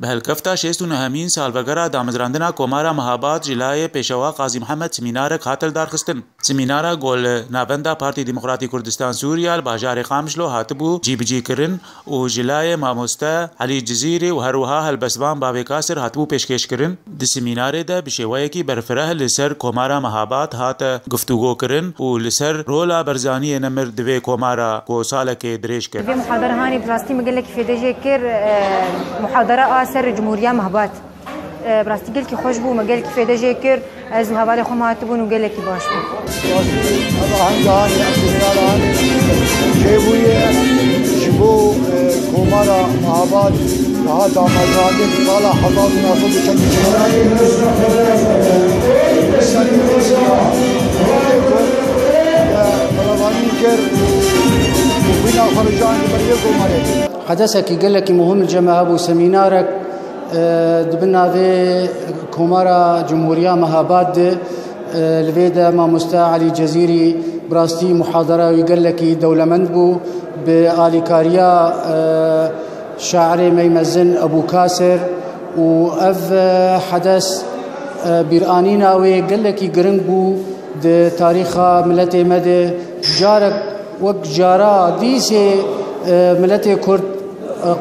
بهالكفتا 69 سالوگرا دامزراندنا کومارا مهاباد جلای پیشوا قاضی محمد سمینارک هاتل دارخستن. سمینارا گول ناوندا پارتی دموکراتی کردستان سوریا باجار قامشلو هاتبو جی کرن و جلای ماموستا علی جزیری و هروها هلبسوان باوی کاسر هاتبو پیشکش کرن. د سمینار ده بشوایه کی برفره لسر کومارا مهاباد هات گفتگو کرن و لسر رولا برزانی نمر دوی کومارا کو ساله کې دریش کړ. في محاضرة هاني براستي مقال لك في دجي كير محاضرة آسر جمهورية مهبات براستي قال لك خوش بو مقال لك في دجي كير از مهبات خو ما تبون وقال لك باش بو. هاني هاني شيبويه شبو كومارا مهبات هذا مزادين طالع حضاض ناخذ حدثك قال لك مهم الجماعة أبو سمينارك دبنا ذي كومارا جمهورية مهاباد لبيدا ما مستا علي جزيري براستي محاضرة ويقال لك دولمند بو بآليكاريا شاعري ميمزن أبو كاسر وأف حدث بيرانينا ويقال لك قرنق بو د تاريخ ملتي مدى جارك وجارا ديسي ملتي كرد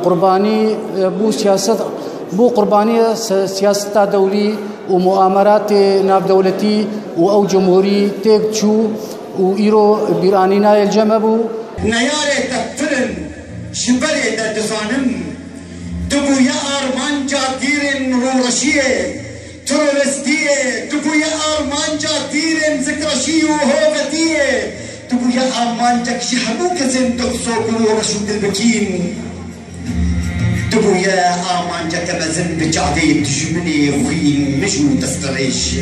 قرباني بو سياسة بو قرباني سياسة دولي ومؤامرات ناب دولتي او جمهوري تيكتشو وإيرو بيرانينا الجمبو نياري تفترن شبري دخانم دبو يا أرمان جاتيرن رورشيه ترورستيه دبو يا أرمان جاتيرن زكرشيه وهوفتيه دبو يا أرمان جاكشي حبوك زين تغسوكو ورشود البكين دبو يا أرمان جاك مزن بجعدي تجمني وخين مشو تستريش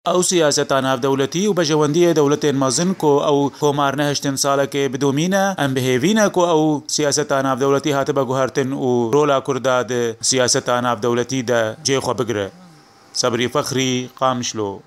او سیاست ناف دولتی و بجواندی دولت مازن کو او کومار نهشتن ساله کې بدومینه ام بهوینه کو او سیاست ناف دولتی هاتبه گوهرتن او رولا کرداد سیاست ناف دولتی د جې خو بګره صبري فخري قامشلو